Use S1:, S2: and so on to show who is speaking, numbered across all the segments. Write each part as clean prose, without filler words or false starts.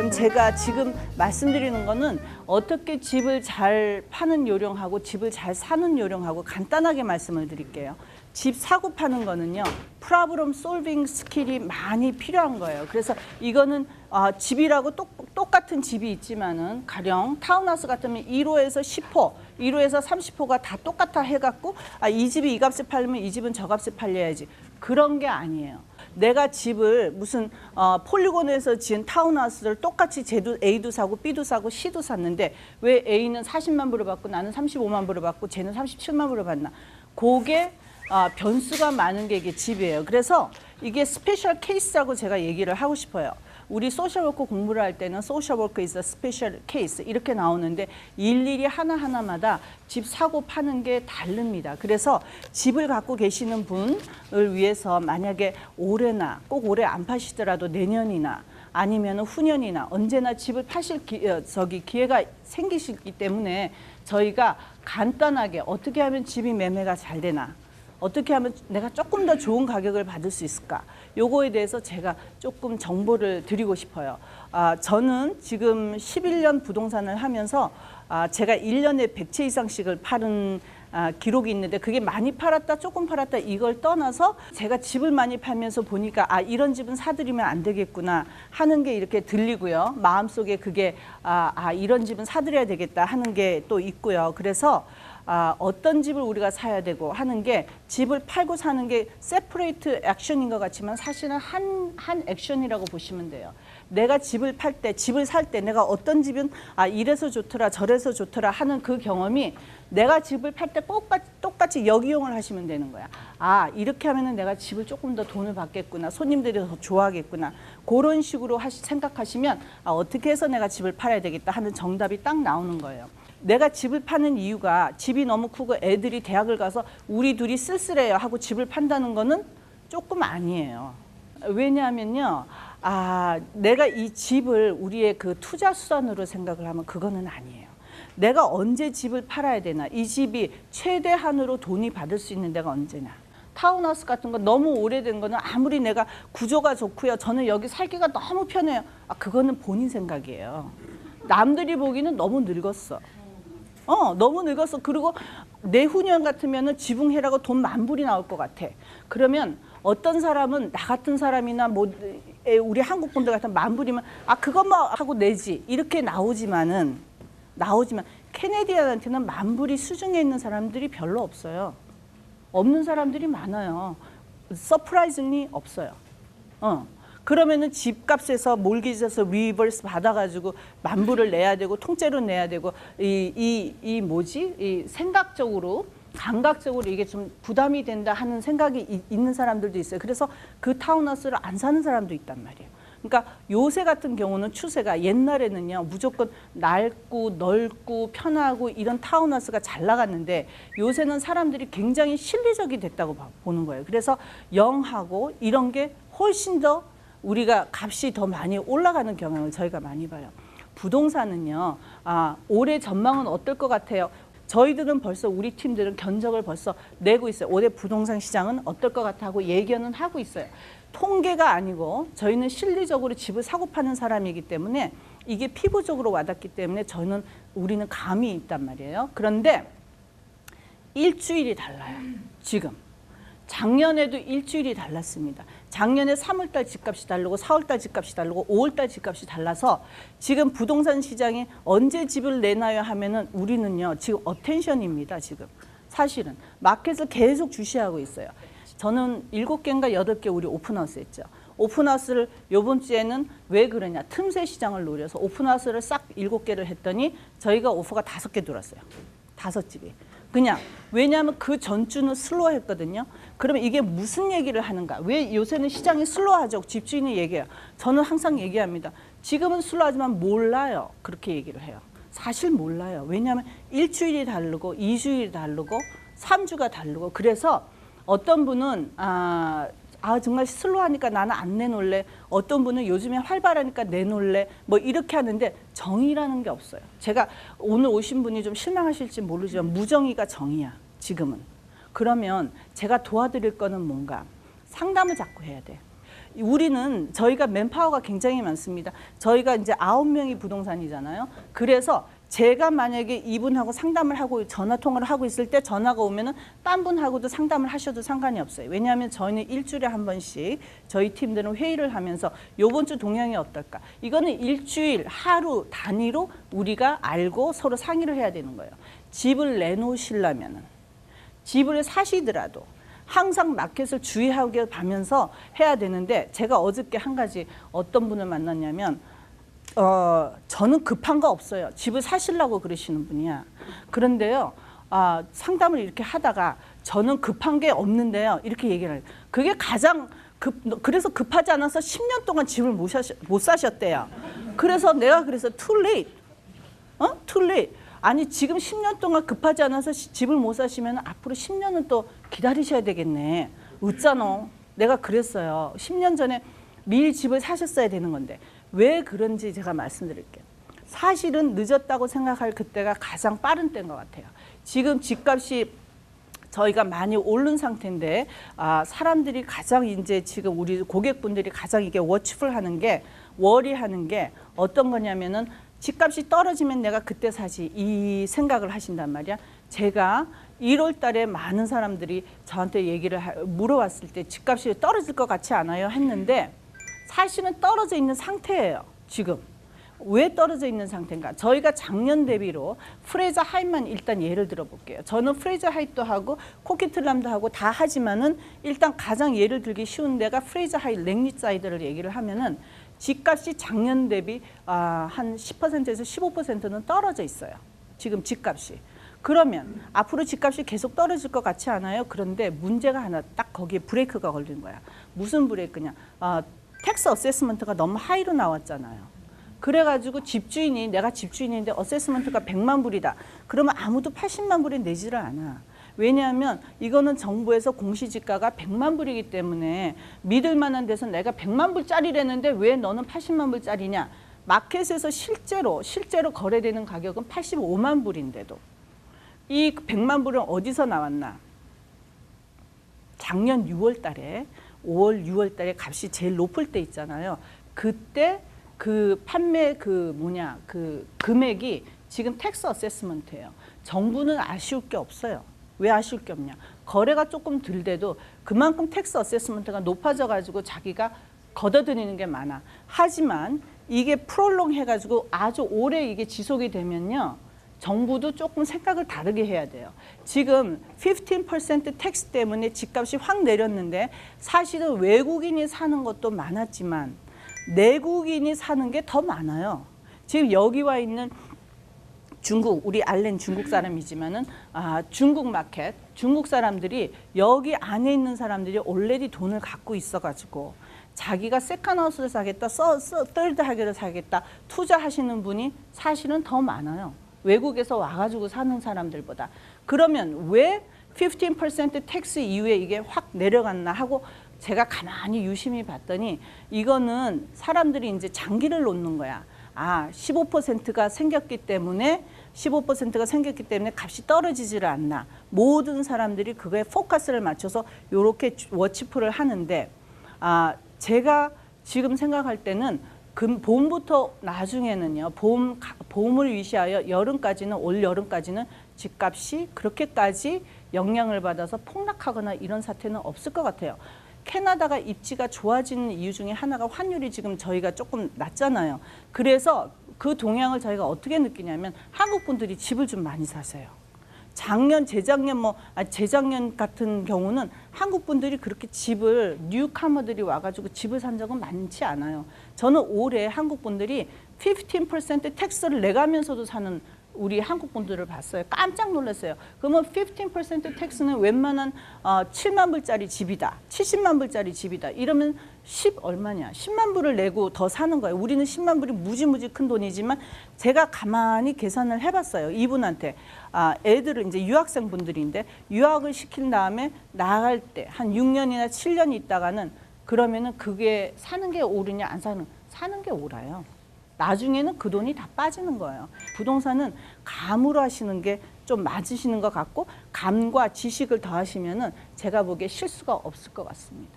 S1: 그럼 제가 지금 말씀드리는 거는 어떻게 집을 잘 파는 요령하고 집을 잘 사는 요령하고 간단하게 말씀을 드릴게요. 집 사고 파는 거는요, 프로블럼 솔빙 스킬이 많이 필요한 거예요. 그래서 이거는 집이라고 똑같은 집이 있지만은 가령 타운하우스 같으면 1호에서 10호, 1호에서 30호가 다 똑같아 해갖고 이 집이 이 값에 팔리면 이 집은 저 값에 팔려야지. 그런 게 아니에요. 내가 집을 무슨 폴리곤에서 지은 타운하우스를 똑같이 A도 사고 B도 사고 C도 샀는데 왜 A는 40만 불을 받고 나는 35만 불을 받고 쟤는 37만 불을 받나. 그게 변수가 많은 게 이게 집이에요. 그래서 이게 스페셜 케이스라고 제가 얘기를 하고 싶어요. 우리 소셜워크 공부를 할 때는 소셜워크 is a special case 이렇게 나오는데 일일이 하나하나마다 집 사고 파는 게 다릅니다. 그래서 집을 갖고 계시는 분을 위해서 만약에 올해나 꼭 올해 안 파시더라도 내년이나 아니면 후년이나 언제나 집을 파실 기회가 생기시기 때문에 저희가 간단하게 어떻게 하면 집이 매매가 잘 되나, 어떻게 하면 내가 조금 더 좋은 가격을 받을 수 있을까? 요거에 대해서 제가 조금 정보를 드리고 싶어요. 저는 지금 11년 부동산을 하면서 제가 1년에 100채 이상씩을 파는 기록이 있는데 그게 많이 팔았다 조금 팔았다 이걸 떠나서 제가 집을 많이 팔면서 보니까 이런 집은 사들이면 안 되겠구나 하는 게 이렇게 들리고요. 마음속에 그게 이런 집은 사들여야 되겠다 하는 게 또 있고요. 그래서 어떤 집을 우리가 사야 되고 하는 게 집을 팔고 사는 게 세퍼레이트 액션인 것 같지만 사실은 한 액션이라고 보시면 돼요. 내가 집을 팔 때, 집을 살 때 내가 어떤 집은 이래서 좋더라 저래서 좋더라 하는 그 경험이 내가 집을 팔 때 똑같이 역이용을 하시면 되는 거야. 이렇게 하면은 내가 집을 조금 더 돈을 받겠구나. 손님들이 더 좋아하겠구나. 그런 식으로 생각하시면 어떻게 해서 내가 집을 팔아야 되겠다 하는 정답이 딱 나오는 거예요. 내가 집을 파는 이유가 집이 너무 크고 애들이 대학을 가서 우리 둘이 쓸쓸해요 하고 집을 판다는 거는 조금 아니에요. 왜냐하면요. 내가 이 집을 우리의 그 투자 수단으로 생각을 하면 그거는 아니에요. 내가 언제 집을 팔아야 되나. 이 집이 최대한으로 돈이 받을 수 있는 데가 언제나. 타운하우스 같은 거 너무 오래된 거는 아무리 내가 구조가 좋고요. 저는 여기 살기가 너무 편해요. 그거는 본인 생각이에요. 남들이 보기는 너무 늙었어. 너무 늙었어. 그리고 내후년 같으면은 지붕해라고 돈 10,000불이 나올 것 같아. 그러면 어떤 사람은 나 같은 사람이나 우리 한국 분들 같은 10,000불이면 그것만 하고 내지 이렇게 나오지만 캐네디언한테는 10,000불이 수중에 있는 사람들이 별로 없어요. 없는 사람들이 많아요. 서프라이징리 없어요. 그러면은 집값에서 몰기지에서 리버스 받아가지고 10,000불을 내야 되고 통째로 내야 되고 이 생각적으로 감각적으로 이게 좀 부담이 된다 하는 생각이 있는 사람들도 있어요. 그래서 그 타운하우스를 안 사는 사람도 있단 말이에요. 그러니까 요새 같은 경우는 추세가 옛날에는요 무조건 낡고 넓고 편하고 이런 타운하우스가 잘 나갔는데 요새는 사람들이 굉장히 실리적이 됐다고 보는 거예요. 그래서 영하고 이런 게 훨씬 더 우리가 값이 더 많이 올라가는 경향을 저희가 많이 봐요. 부동산은요, 올해 전망은 어떨 것 같아요? 저희들은 벌써 우리 팀들은 견적을 벌써 내고 있어요. 올해 부동산 시장은 어떨 것 같아 하고 예견은 하고 있어요. 통계가 아니고 저희는 실리적으로 집을 사고 파는 사람이기 때문에 이게 피부적으로 와닿기 때문에 우리는 감이 있단 말이에요. 그런데 일주일이 달라요. 지금. 작년에도 일주일이 달랐습니다. 작년에 3월달 집값이 다르고 4월달 집값이 다르고 5월달 집값이 달라서 지금 부동산 시장에 언제 집을 내놔야 하면은 우리는요 지금 어텐션입니다. 지금 사실은 마켓을 계속 주시하고 있어요. 저는 7개인가 8개 우리 오픈하우스 했죠. 오픈하우스를 요번 주에는 왜 그러냐. 틈새 시장을 노려서 오픈하우스를 싹 7개를 했더니 저희가 오퍼가 5개 들어왔어요. 5집이. 그냥 왜냐하면 그 전주는 슬로우했거든요. 그러면 이게 무슨 얘기를 하는가? 왜 요새는 시장이 슬로우하죠? 집주인이 얘기해요. 저는 항상 얘기합니다. 지금은 슬로우하지만 몰라요. 그렇게 얘기를 해요. 사실 몰라요. 왜냐하면 일주일이 다르고 2주일이 다르고 3주가 다르고 그래서 어떤 분은 정말 슬로우하니까 나는 안 내놓을래. 어떤 분은 요즘에 활발하니까 내놓을래. 이렇게 하는데 정의라는 게 없어요. 제가 오늘 오신 분이 좀 실망하실지 모르지만 무정의가 정의야. 지금은. 그러면 제가 도와드릴 거는 뭔가 상담을 자꾸 해야 돼. 우리는 저희가 맨파워가 굉장히 많습니다. 저희가 이제 9명이 부동산이잖아요. 그래서 제가 만약에 이분하고 상담을 하고 전화 통화를 하고 있을 때 전화가 오면은 딴 분하고도 상담을 하셔도 상관이 없어요. 왜냐하면 저희는 일주일에 한 번씩 저희 팀들은 회의를 하면서 요번 주 동향이 어떨까? 이거는 일주일 하루 단위로 우리가 알고 서로 상의를 해야 되는 거예요. 집을 내놓으시려면은 집을 사시더라도 항상 마켓을 주의하게 가면서 해야 되는데 제가 어저께 한 가지 어떤 분을 만났냐면 저는 급한 거 없어요. 집을 사시려고 그러시는 분이야. 그런데요, 상담을 이렇게 하다가 저는 급한 게 없는데요. 이렇게 얘기를 해요. 그게 가장 그래서 급하지 않아서 10년 동안 집을 못 사셨대요. 그래서 내가 그래서 too late. too late. 아니 지금 10년 동안 급하지 않아서 집을 못 사시면 앞으로 10년은 또 기다리셔야 되겠네. 웃잖아. 내가 그랬어요. 10년 전에 미리 집을 사셨어야 되는 건데. 왜 그런지 제가 말씀드릴게요. 사실은 늦었다고 생각할 그때가 가장 빠른 때인 것 같아요. 지금 집값이 저희가 많이 오른 상태인데 사람들이 가장 이제 지금 우리 고객분들이 가장 이게 워치풀하는 게 워리하는 게 어떤 거냐면은 집값이 떨어지면 내가 그때 사지 이 생각을 하신단 말이야. 제가 1월 달에 많은 사람들이 저한테 얘기를 물어봤을 때 집값이 떨어질 것 같지 않아요? 했는데 사실은 떨어져 있는 상태예요. 지금. 왜 떨어져 있는 상태인가? 저희가 작년 대비로 프레이저 하이만 일단 예를 들어 볼게요. 저는 프레이저 하이도 하고 코키틀람도 하고 다 하지만은 일단 가장 예를 들기 쉬운 데가 프레이저 하이 랭리사이드를 얘기를 하면은 집값이 작년 대비 한 10%에서 15%는 떨어져 있어요. 지금 집값이. 그러면 앞으로 집값이 계속 떨어질 것 같지 않아요? 그런데 문제가 하나 딱 거기에 브레이크가 걸린 거야. 무슨 브레이크냐? 텍스 어세스먼트가 너무 하이로 나왔잖아요. 그래가지고 집주인이 내가 집주인인데 어세스먼트가 100만 불이다. 그러면 아무도 80만 불에 내지를 않아. 왜냐하면 이거는 정부에서 공시지가가 100만 불이기 때문에 믿을 만한 데서 내가 100만 불짜리라는데 왜 너는 80만 불짜리냐. 마켓에서 실제로 거래되는 가격은 85만 불인데도 이 100만 불은 어디서 나왔나. 작년 6월 달에 5월, 6월 달에 값이 제일 높을 때 있잖아요. 그때 그 판매 그 금액이 지금 텍스 어세스먼트예요. 정부는 아쉬울 게 없어요. 왜 아쉬울 게 없냐? 거래가 조금 덜 돼도 그만큼 텍스 어세스먼트가 높아져 가지고 자기가 걷어들이는 게 많아. 하지만 이게 프롤롱 해가지고 아주 오래 이게 지속이 되면요. 정부도 조금 생각을 다르게 해야 돼요. 지금 15% 텍스 때문에 집값이 확 내렸는데 사실은 외국인이 사는 것도 많았지만 내국인이 사는 게 더 많아요. 지금 여기 와 있는 중국, 우리 알렌 중국 사람이지만은 중국 마켓, 중국 사람들이 여기 안에 있는 사람들이 올레디 돈을 갖고 있어가지고 자기가 세컨하우스를 사겠다, 서드 하기를 사겠다 투자하시는 분이 사실은 더 많아요. 외국에서 와가지고 사는 사람들보다. 그러면 왜 15% 텍스 이후에 이게 확 내려갔나 하고 제가 가만히 유심히 봤더니 이거는 사람들이 이제 장기를 놓는 거야. 15%가 생겼기 때문에 값이 떨어지지를 않나. 모든 사람들이 그거에 포커스를 맞춰서 이렇게 워치풀을 하는데 제가 지금 생각할 때는 봄부터 나중에는요. 봄을 위시하여 올 여름까지는 집값이 그렇게까지 영향을 받아서 폭락하거나 이런 사태는 없을 것 같아요. 캐나다가 입지가 좋아지는 이유 중에 하나가 환율이 지금 저희가 조금 낮잖아요. 그래서 그 동향을 저희가 어떻게 느끼냐면 한국 분들이 집을 좀 많이 사세요. 재작년 같은 경우는 한국 분들이 그렇게 뉴카머들이 와가지고 집을 산 적은 많지 않아요. 저는 올해 한국 분들이 15% 텍스를 내가면서도 사는 우리 한국 분들을 봤어요. 깜짝 놀랐어요. 그러면 15% 텍스는 웬만한 7만 불짜리 집이다. 70만 불짜리 집이다. 이러면 10만 불을 내고 더 사는 거예요. 우리는 10만 불이 무지무지 큰 돈이지만 제가 가만히 계산을 해봤어요. 이분한테. 애들은 이제 유학생 분들인데 유학을 시킨 다음에 나갈 때 한 6년이나 7년 있다가는 그러면은 그게 사는 게 오르냐 안 사는 게 오라요. 나중에는 그 돈이 다 빠지는 거예요. 부동산은 감으로 하시는 게 좀 맞으시는 것 같고 감과 지식을 더하시면은 제가 보기에 실수가 없을 것 같습니다.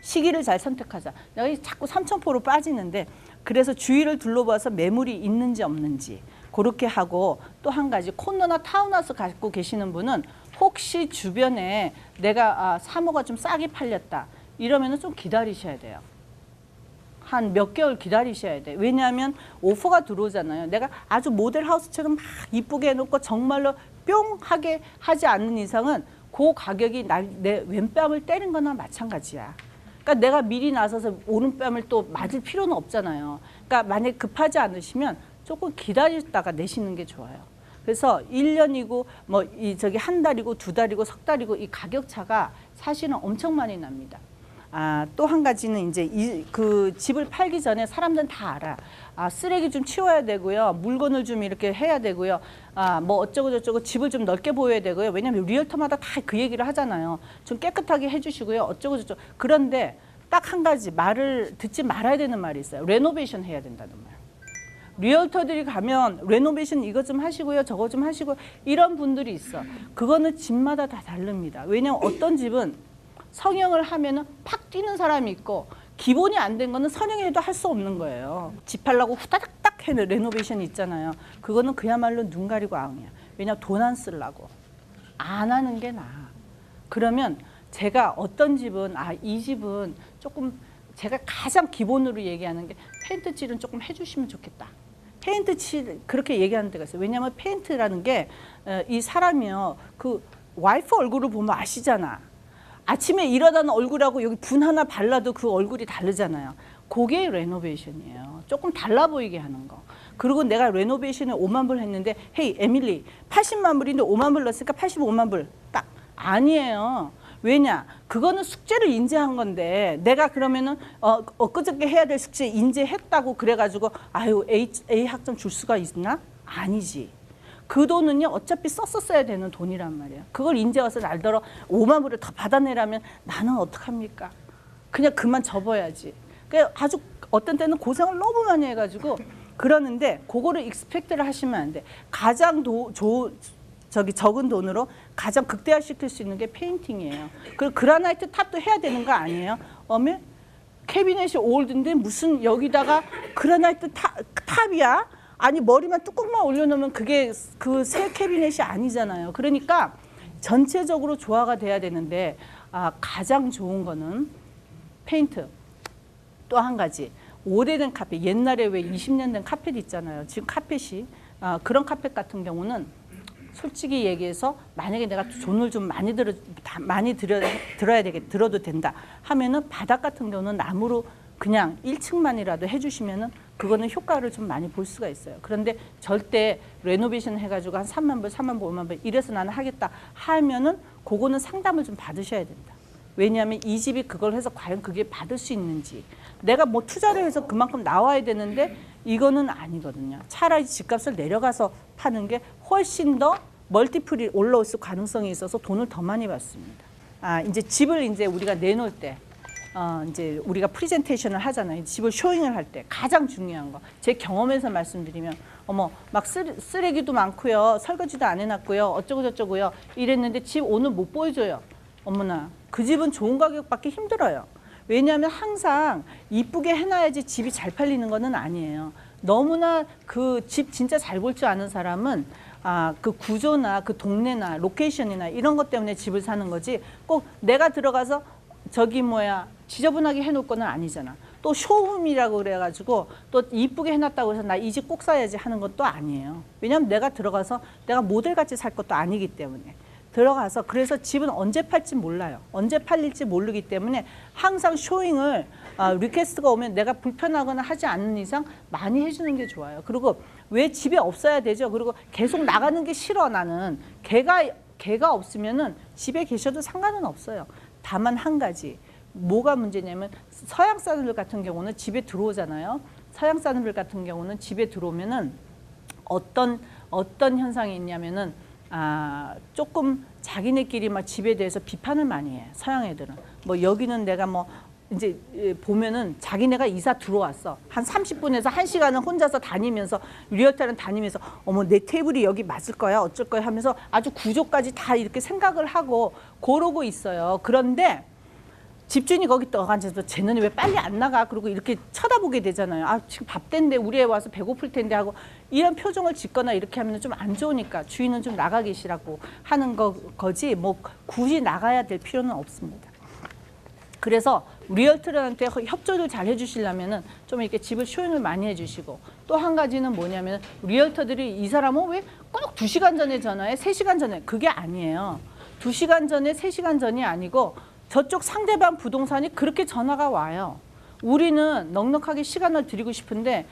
S1: 시기를 잘 선택하자. 내가 자꾸 삼천포로 빠지는데 그래서 주위를 둘러봐서 매물이 있는지 없는지 그렇게 하고 또 한 가지 콘도나 타운하우스 갖고 계시는 분은 혹시 주변에 내가 3호가 좀 싸게 팔렸다 이러면은 좀 기다리셔야 돼요. 한 몇 개월 기다리셔야 돼. 왜냐하면 오퍼가 들어오잖아요. 내가 아주 모델 하우스처럼 막 이쁘게 해놓고 정말로 뿅 하게 하지 않는 이상은 그 가격이 내 왼뺨을 때린 거나 마찬가지야. 그러니까 내가 미리 나서서 오른뺨을 또 맞을 필요는 없잖아요. 그러니까 만약에 급하지 않으시면 조금 기다렸다가 내시는 게 좋아요. 그래서 1년이고 한 달이고 2달이고 석 달이고 이 가격 차가 사실은 엄청 많이 납니다. 또 한 가지는 이제 그 집을 팔기 전에 사람들은 다 알아. 쓰레기 좀 치워야 되고요. 물건을 좀 이렇게 해야 되고요. 뭐 어쩌고 저쩌고 집을 좀 넓게 보여야 되고요. 왜냐하면 리얼터마다 다 그 얘기를 하잖아요. 좀 깨끗하게 해주시고요. 어쩌고 저쩌고. 그런데 딱 한 가지 말을 듣지 말아야 되는 말이 있어요. 레노베이션 해야 된다는 말. 리얼터들이 가면 레노베이션 이거 좀 하시고요. 저거 좀 하시고 이런 분들이 있어. 그거는 집마다 다 다릅니다. 왜냐하면 어떤 집은 성형을 하면은 팍 뛰는 사람이 있고 기본이 안 된 거는 선형해도 할 수 없는 거예요. 집 하려고 후다닥닥 해는 레노베이션이 있잖아요. 그거는 그야말로 눈 가리고 아웅이야. 왜냐면 돈 안 쓰려고. 안 하는 게 나아. 그러면 제가 어떤 집은 이 집은 조금 제가 가장 기본으로 얘기하는 게 페인트 칠은 조금 해주시면 좋겠다. 페인트 칠 그렇게 얘기하는 데가 있어요. 왜냐하면 페인트라는 게 이 사람이요 그 와이프 얼굴을 보면 아시잖아. 아침에 일어나는 얼굴하고 여기 분 하나 발라도 그 얼굴이 다르잖아요. 그게 레노베이션이에요. 조금 달라 보이게 하는 거. 그리고 내가 레노베이션에 5만 불 했는데 헤이 에밀리 80만 불인데 5만 불 넣었으니까 85만 불 딱 아니에요. 왜냐? 그거는 숙제를 인제한 건데 내가 그러면은 엊그저께 해야 될 숙제 인제했다고 그래가지고 아유 A 학점 줄 수가 있나? 아니지. 그 돈은요 어차피 썼어야 되는 돈이란 말이에요. 그걸 인제 와서 날더러 5만 불을 더 받아내라면 나는 어떡합니까? 그냥 그만 접어야지. 그러니까 아주 어떤 때는 고생을 너무 많이 해가지고 그러는데 그거를 익스펙트를 하시면 안 돼. 가장 적은 돈으로 가장 극대화시킬 수 있는 게 페인팅이에요. 그리고 그라나이트 탑도 해야 되는 거 아니에요? 어메? 캐비넷이 올드인데 무슨 여기다가 그라나이트 탑이야? 아니 머리만 뚜껑만 올려놓으면 그게 그 새 캐비넷이 아니잖아요. 그러니까 전체적으로 조화가 돼야 되는데 가장 좋은 거는 페인트. 또 한 가지 오래된 카펫. 옛날에 왜 20년 된 카펫 있잖아요. 지금 카펫이 그런 카펫 같은 경우는 솔직히 얘기해서 만약에 내가 돈을 좀 많이 들어도 된다 하면은 바닥 같은 경우는 나무로 그냥 1층만이라도 해주시면은 그거는 효과를 좀 많이 볼 수가 있어요. 그런데 절대 레노베이션 해가지고 한 3만 불, 4만 불, 5만 불 이래서 나는 하겠다 하면은 그거는 상담을 좀 받으셔야 된다. 왜냐하면 이 집이 그걸 해서 과연 그게 받을 수 있는지 내가 뭐 투자를 해서 그만큼 나와야 되는데 이거는 아니거든요. 차라리 집값을 내려가서 파는 게 훨씬 더 멀티플이 올라올 수 가능성이 있어서 돈을 더 많이 받습니다. 이제 집을 이제 우리가 내놓을 때 이제 우리가 프리젠테이션을 하잖아요. 집을 쇼잉을 할 때 가장 중요한 거. 제 경험에서 말씀드리면 어머 막 쓰레기도 많고요. 설거지도 안 해놨고요. 어쩌고 저쩌고요. 이랬는데 집 오늘 못 보여줘요. 어머나 그 집은 좋은 가격 받기 힘들어요. 왜냐하면 항상 이쁘게 해놔야지 집이 잘 팔리는 거는 아니에요. 너무나 그 집 진짜 잘 볼 줄 아는 사람은 그 구조나 그 동네나 로케이션이나 이런 것 때문에 집을 사는 거지 꼭 내가 들어가서 지저분하게 해놓을 거는 아니잖아. 또 쇼룸이라고 그래가지고 또 이쁘게 해놨다고 해서 나 이 집 꼭 사야지 하는 것도 아니에요. 왜냐하면 내가 들어가서 내가 모델같이 살 것도 아니기 때문에 들어가서 그래서 집은 언제 팔지 몰라요. 언제 팔릴지 모르기 때문에 항상 쇼잉을 리퀘스트가 오면 내가 불편하거나 하지 않는 이상 많이 해주는 게 좋아요. 그리고 왜 집에 없어야 되죠? 그리고 계속 나가는 게 싫어 나는. 개가 없으면은 집에 계셔도 상관은 없어요. 다만 한 가지 뭐가 문제냐면 서양 사람들 같은 경우는 집에 들어오잖아요. 서양 사람들 같은 경우는 집에 들어오면은 어떤 현상이 있냐면은 조금 자기네끼리 막 집에 대해서 비판을 많이 해. 서양 애들은 뭐 여기는 내가 뭐 이제 보면은 자기네가 이사 들어왔어. 한 30분에서 1시간은 혼자서 다니면서 리얼터는 다니면서 어머 내 테이블이 여기 맞을 거야 어쩔 거야 하면서 아주 구조까지 다 이렇게 생각을 하고 고르고 있어요. 그런데 집주인이 거기 떠 앉아서 쟤는 왜 빨리 안 나가? 그리고 이렇게 쳐다보게 되잖아요. 아, 지금 밥 된대, 우리 애 와서 배고플 텐데 하고 이런 표정을 짓거나 이렇게 하면 좀 안 좋으니까 주인은 좀 나가 계시라고 하는 거지 뭐 굳이 나가야 될 필요는 없습니다. 그래서 리얼터한테 협조를 잘 해주시려면은 좀 이렇게 집을 쇼잉을 많이 해주시고 또 한 가지는 뭐냐면 리얼터들이 이 사람은 왜 꼭 2시간 전에 전화해? 3시간 전에. 그게 아니에요. 2시간 전에 3시간 전이 아니고 저쪽 상대방 부동산이 그렇게 전화가 와요. 우리는 넉넉하게 시간을 드리고 싶은데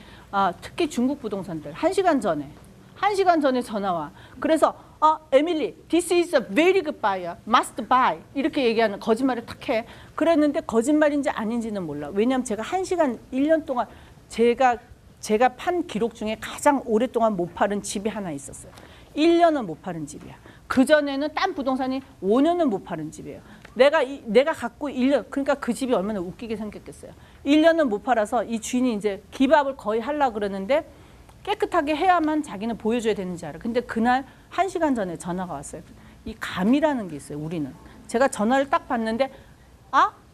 S1: 특히 중국 부동산들 1시간 전에 전화 와. 그래서 에밀리, this is a very good buyer, must buy 이렇게 얘기하는 거짓말을 탁 해. 그랬는데 거짓말인지 아닌지는 몰라. 왜냐하면 제가 1시간 1년 동안 제가 판 기록 중에 가장 오랫동안 못 팔은 집이 하나 있었어요. 1년은 못 팔은 집이야. 그전에는 딴 부동산이 5년은 못 팔은 집이에요. 내가 갖고 1년, 그러니까 그 집이 얼마나 웃기게 생겼겠어요. 1년은 못 팔아서 이 주인이 이제 기밥을 거의 하려고 그러는데 깨끗하게 해야만 자기는 보여줘야 되는지 알아. 근데 그날 1시간 전에 전화가 왔어요. 이 감이라는 게 있어요, 우리는. 제가 전화를 딱 받는데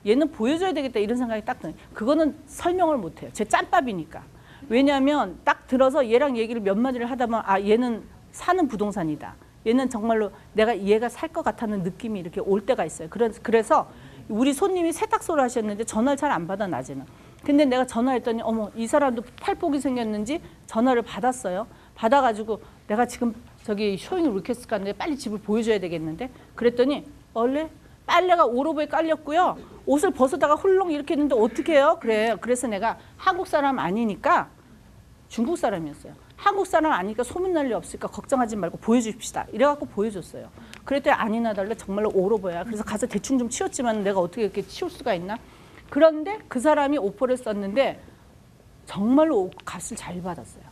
S1: 얘는 보여줘야 되겠다 이런 생각이 딱 드는. 그거는 설명을 못 해요. 제 짬밥이니까. 왜냐하면 딱 들어서 얘랑 얘기를 몇 마디를 하다 보면 얘는 사는 부동산이다. 얘는 정말로 내가 얘가 살 것 같다는 느낌이 이렇게 올 때가 있어요. 그래서 우리 손님이 세탁소를 하셨는데 전화를 잘 안 받아 낮에는. 근데 내가 전화했더니 어머 이 사람도 탈복이 생겼는지 전화를 받았어요. 받아가지고 내가 지금 저기 쇼잉 리퀘스트 갔는데 빨리 집을 보여줘야 되겠는데 그랬더니 원래 빨래가 오로브에 깔렸고요. 옷을 벗어다가 훌렁 이렇게 했는데 어떻게 해요? 그래서 내가 한국 사람 아니니까 중국 사람이었어요. 한국 사람 아니니까 소문날 리 없으니까 걱정하지 말고 보여줍시다. 이래갖고 보여줬어요. 그랬더니 아니나 달라 정말로 오로버야. 그래서 가서 대충 좀 치웠지만 내가 어떻게 이렇게 치울 수가 있나? 그런데 그 사람이 오퍼를 썼는데 정말로 값을 잘 받았어요.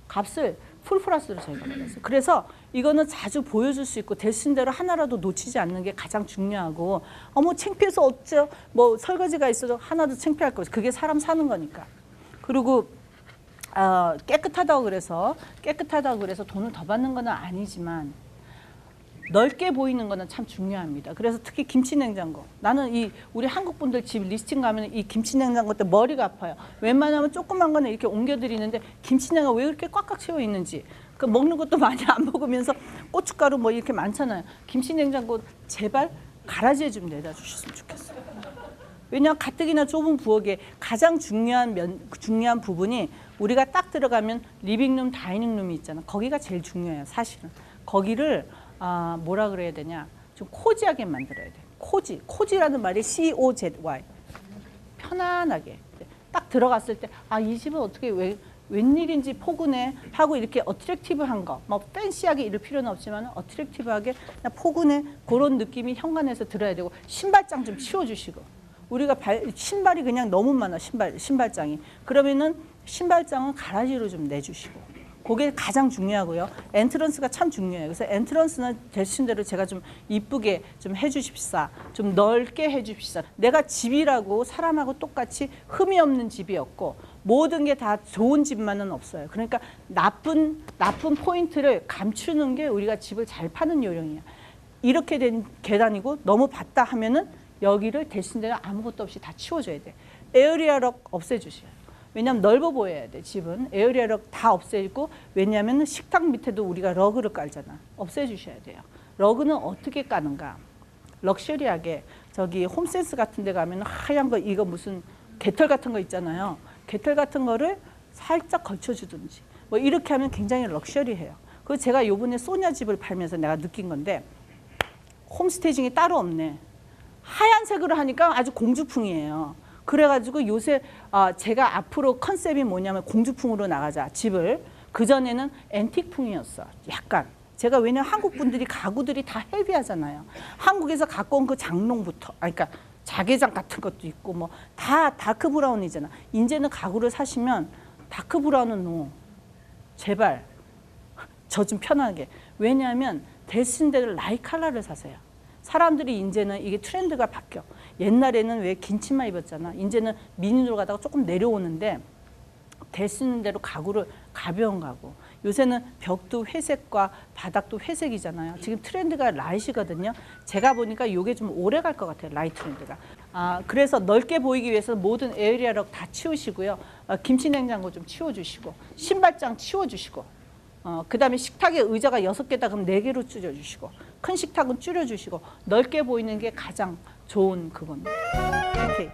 S1: 값을 풀플러스로 저희가 받았어요. 그래서 이거는 자주 보여줄 수 있고 되신 대로 하나라도 놓치지 않는 게 가장 중요하고 창피해서 어쩌 뭐 설거지가 있어도 하나도 창피할 거죠. 그게 사람 사는 거니까. 그리고 깨끗하다고 그래서 돈을 더 받는 건 아니지만 넓게 보이는 거는 참 중요합니다. 그래서 특히 김치냉장고. 나는 우리 한국 분들 집 리스팅 가면 이 김치냉장고 때 머리가 아파요. 웬만하면 조그만 거는 이렇게 옮겨드리는데 김치냉장고 왜 이렇게 꽉꽉 채워 있는지. 그 먹는 것도 많이 안 먹으면서 고춧가루 뭐 이렇게 많잖아요. 김치냉장고 제발 가라지에 좀 내다 주셨으면 좋겠어요. 왜냐하면 가뜩이나 좁은 부엌에 가장 중요한 부분이 우리가 딱 들어가면 리빙룸, 다이닝룸이 있잖아. 거기가 제일 중요해요, 사실은. 거기를 뭐라 그래야 되냐? 좀 코지하게 만들어야 돼. 코지라는 말이 COZY. 편안하게. 딱 들어갔을 때 이 집은 어떻게 웬일인지 포근해 하고 이렇게 어트랙티브한 거, 뭐 팬시하게 이럴 필요는 없지만 어트랙티브하게 그냥 포근해 그런 느낌이 현관에서 들어야 되고 신발장 좀 치워주시고 우리가 신발이 그냥 너무 많아 신발장이 그러면은 신발장은 가라지로 좀 내주시고 그게 가장 중요하고요. 엔트런스가 참 중요해요. 그래서 엔트런스는 되신 대로 제가 좀 이쁘게 좀 해주십사, 좀 넓게 해주십사. 내가 집이라고 사람하고 똑같이 흠이 없는 집이었고 모든 게 다 좋은 집만은 없어요. 그러니까 나쁜 포인트를 감추는 게 우리가 집을 잘 파는 요령이야. 이렇게 된 계단이고 너무 봤다 하면은 여기를 되신 대로 아무것도 없이 다 치워줘야 돼. 에어리어럭 없애주셔요. 왜냐하면 넓어 보여야 돼. 집은 에어리어럭 다 없애고 왜냐하면 식탁 밑에도 우리가 러그를 깔잖아. 없애주셔야 돼요. 러그는 어떻게 까는가? 럭셔리하게 저기 홈센스 같은 데 가면 하얀 거 이거 무슨 개털 같은 거 있잖아요. 개털 같은 거를 살짝 걸쳐주든지 뭐 이렇게 하면 굉장히 럭셔리해요. 그리고 제가 요번에 소냐 집을 팔면서 내가 느낀 건데 홈스테이징이 따로 없네. 하얀색으로 하니까 아주 공주풍이에요. 그래가지고 요새 제가 앞으로 컨셉이 뭐냐면 공주풍으로 나가자 집을. 그전에는 앤틱풍이었어. 약간. 제가 왜냐면 한국 분들이 가구들이 다 헤비하잖아요. 한국에서 갖고 온 그 장롱부터 그러니까 자개장 같은 것도 있고 뭐 다 다크 브라운이잖아. 이제는 가구를 사시면 다크 브라운은 노. 제발 저 좀 편하게. 왜냐하면 되신 대로 라이 컬러를 사세요. 사람들이 이제는 이게 트렌드가 바뀌어. 옛날에는 왜 긴 치마 입었잖아. 이제는 미니로 가다가 조금 내려오는데 되시는 대로 가구를 가벼운 가구. 요새는 벽도 회색과 바닥도 회색이잖아요. 지금 트렌드가 라이트거든요. 제가 보니까 이게 좀 오래 갈 것 같아요. 라이트 트렌드가. 그래서 넓게 보이기 위해서 모든 에어리어력 다 치우시고요. 김치 냉장고 좀 치워주시고 신발장 치워주시고 그다음에 식탁에 의자가 6개다 그럼 4개로 줄여주시고 큰 식탁은 줄여주시고 넓게 보이는 게 가장 좋은 그겁니다. 오케이.